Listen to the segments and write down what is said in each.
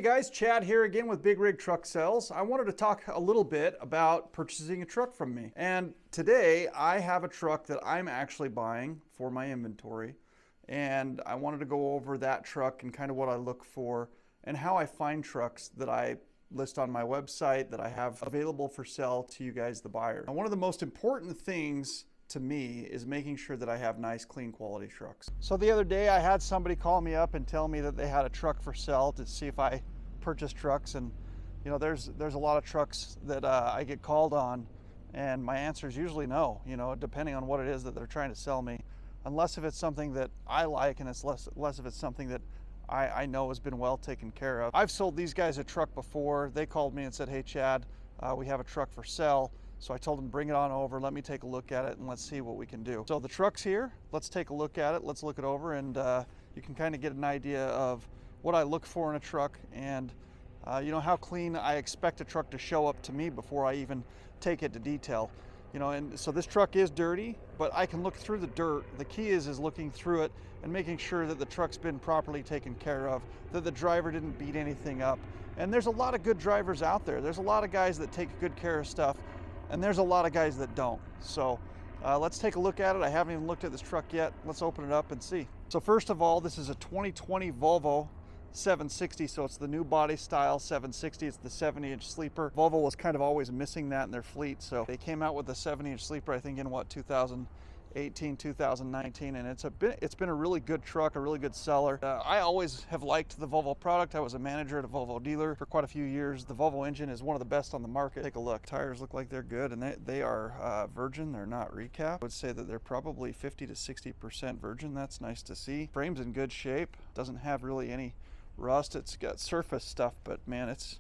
Hey guys, Chad here again with Big Rig Truck Sales. I wanted to talk a little bit about purchasing a truck from me. And today I have a truck that I'm actually buying for my inventory. And I wanted to go over that truck and kind of what I look for and how I find trucks that I list on my website that I have available for sale to you guys, the buyer. Now, one of the most important things to me is making sure that I have nice, clean, quality trucks. So the other day I had somebody call me up and tell me that they had a truck for sale to see if I purchase trucks. And you know, there's a lot of trucks that I get called on, and my answer is usually no, you know, depending on what it is that they're trying to sell me, unless if it's something that I like, and it's less if it's something that I know has been well taken care of. I've sold these guys a truck before. They called me and said, hey Chad, we have a truck for sale. So I told them, bring it on over, let me take a look at it, and let's see what we can do. So the truck's here, let's take a look at it, let's look it over, and you can kind of get an idea of what I look for in a truck, and you know, how clean I expect a truck to show up to me before I even take it to detail. You know, and so this truck is dirty, but I can look through the dirt. The key is looking through it and making sure that the truck's been properly taken care of, that the driver didn't beat anything up. And there's a lot of good drivers out there. There's a lot of guys that take good care of stuff, and there's a lot of guys that don't. So let's take a look at it. I haven't even looked at this truck yet. Let's open it up and see. So first of all, this is a 2020 Volvo 760, so it's the new body style 760. It's the 70-inch sleeper. Volvo was kind of always missing that in their fleet, so they came out with the 70-inch sleeper, I think in what, 2018, 2019, and it's been a really good truck, a really good seller. I always have liked the Volvo product. I was a manager at a Volvo dealer for quite a few years. The Volvo engine is one of the best on the market. Take a look. Tires look like they're good, and they are virgin. They're not recap. I would say that they're probably 50 to 60% virgin. That's nice to see. Frame's in good shape. Doesn't have really any rust. It's got surface stuff, but man, it's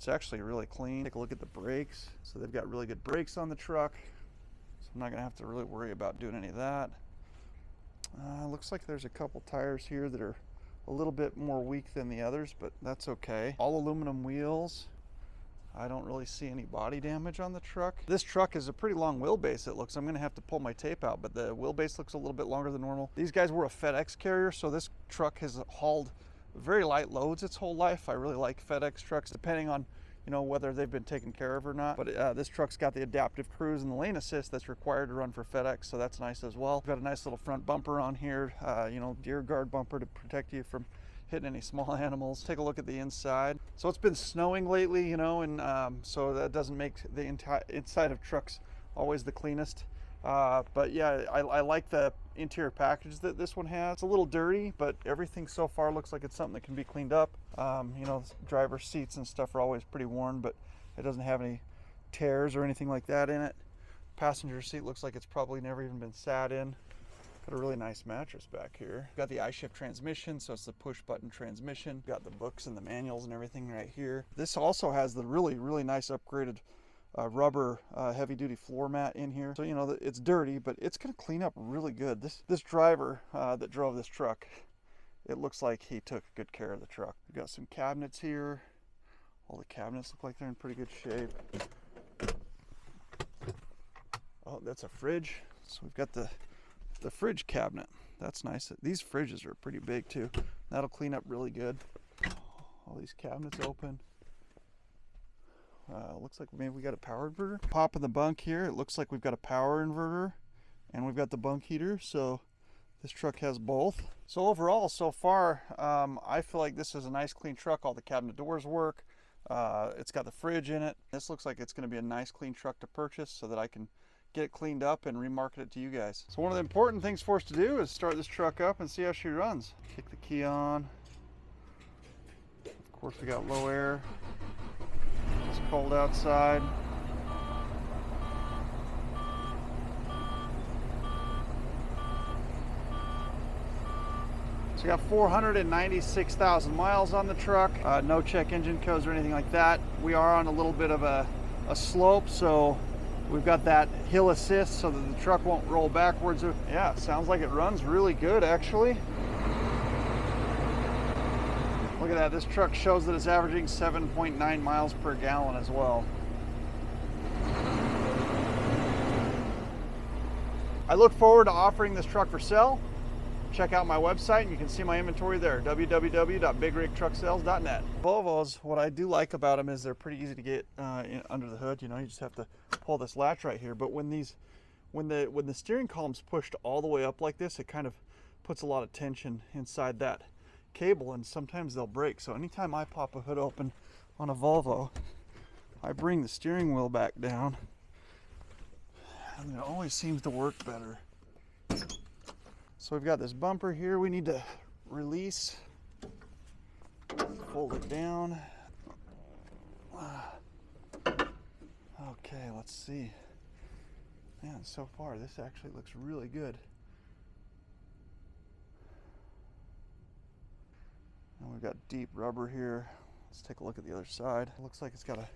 actually really clean. Take a look at the brakes. So they've got really good brakes on the truck, so I'm not gonna have to really worry about doing any of that. Looks like there's a couple tires here that are a little bit more weak than the others, but that's okay. All aluminum wheels. I don't really see any body damage on the truck. This truck is a pretty long wheelbase, it looks. I'm gonna have to pull my tape out, but the wheelbase looks a little bit longer than normal. These guys were a FedEx carrier, so this truck has hauled very light loads its whole life. I really like FedEx trucks, depending on, you know, whether they've been taken care of or not. But this truck's got the adaptive cruise and the lane assist that's required to run for FedEx, so that's nice as well. Got a nice little front bumper on here, you know, deer guard bumper to protect you from hitting any small animals. Take a look at the inside. So it's been snowing lately, you know, and so that doesn't make the inside of trucks always the cleanest. But yeah, I like the interior package that this one has. It's a little dirty, but everything so far looks like it's something that can be cleaned up. You know, driver's seats and stuff are always pretty worn, but it doesn't have any tears or anything like that in it. Passenger seat looks like it's probably never even been sat in. Got a really nice mattress back here. Got the iShift transmission, so it's the push button transmission. Got the books and the manuals and everything right here. This also has the really nice upgraded rubber heavy-duty floor mat in here. So you know, it's dirty, but it's gonna clean up really good. This driver that drove this truck, it looks like he took good care of the truck. We've got some cabinets here. All the cabinets look like they're in pretty good shape. Oh, that's a fridge. So we've got the fridge cabinet. That's nice. These fridges are pretty big too. That'll clean up really good. All these cabinets open. Looks like maybe we got a power inverter. Pop in the bunk here. It looks like we've got a power inverter and we've got the bunk heater. So this truck has both. So overall, so far, I feel like this is a nice clean truck. All the cabinet doors work. It's got the fridge in it. This looks like it's going to be a nice clean truck to purchase so that I can get it cleaned up and remarket it to you guys. So one of the important things for us to do is start this truck up and see how she runs. Kick the key on. Of course, we got low air. It's cold outside. So we got 496,000 miles on the truck. No check engine codes or anything like that. We are on a little bit of a slope, so we've got that hill assist so that the truck won't roll backwards. Yeah, it sounds like it runs really good actually. Look at that, this truck shows that it's averaging 7.9 miles per gallon as well. I look forward to offering this truck for sale. check out my website and you can see my inventory there, www.bigrigtrucksales.net. Volvos, what I do like about them is they're pretty easy to get under the hood. You know, you just have to pull this latch right here. But when the steering column's pushed all the way up like this, it kind of puts a lot of tension inside that cable, and sometimes they'll break. So anytime I pop a hood open on a Volvo, I bring the steering wheel back down, and it always seems to work better. So we've got this bumper here we need to release. Fold it down. Okay, let's see. Man, so far this actually looks really good. And we've got deep rubber here. Let's take a look at the other side. It looks like it's got a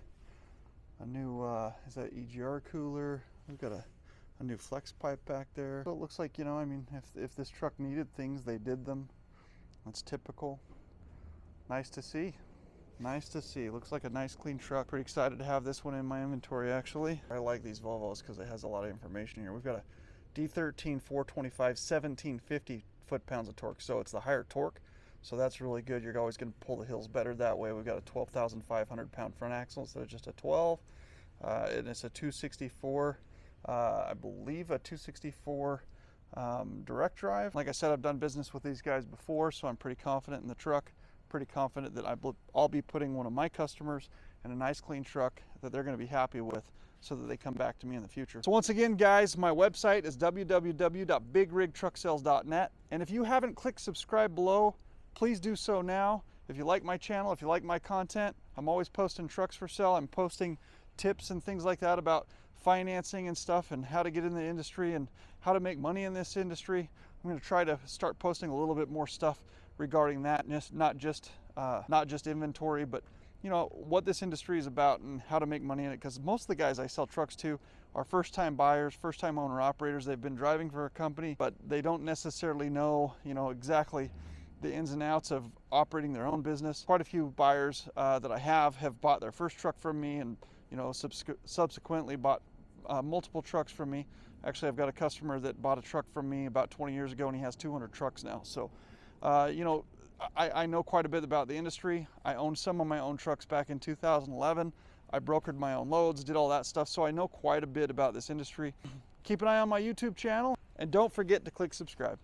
new, is that EGR cooler? We've got a new flex pipe back there. So it looks like, you know, I mean, if this truck needed things, they did them. That's typical. Nice to see. Nice to see. Looks like a nice clean truck. Pretty excited to have this one in my inventory, actually. I like these Volvos because it has a lot of information here. We've got a D13 425 1750 foot-pounds of torque. So it's the higher torque. So that's really good. You're always going to pull the hills better that way. We've got a 12,500 pound front axle instead of just a 12. And it's a 264, I believe a 264 direct drive. Like I said, I've done business with these guys before, so I'm pretty confident in the truck. Pretty confident that I'll be putting one of my customers in a nice clean truck that they're going to be happy with, so that they come back to me in the future. So once again, guys, my website is www.bigrigtrucksales.net. And if you haven't clicked subscribe below, please do so now. If you like my channel, if you like my content, I'm always posting trucks for sale. I'm posting tips and things like that about financing and stuff, and how to get in the industry and how to make money in this industry. I'm going to try to start posting a little bit more stuff regarding that, not just inventory, but you know, what this industry is about and how to make money in it. Because most of the guys I sell trucks to are first-time buyers, first-time owner-operators. They've been driving for a company, but they don't necessarily know, you know, exactly the ins and outs of operating their own business. Quite a few buyers that I have bought their first truck from me, and you know, subsequently bought multiple trucks from me. Actually, I've got a customer that bought a truck from me about 20 years ago, and he has 200 trucks now. So, you know, I know quite a bit about the industry. I owned some of my own trucks back in 2011. I brokered my own loads, did all that stuff, so I know quite a bit about this industry. Keep an eye on my YouTube channel, and don't forget to click subscribe.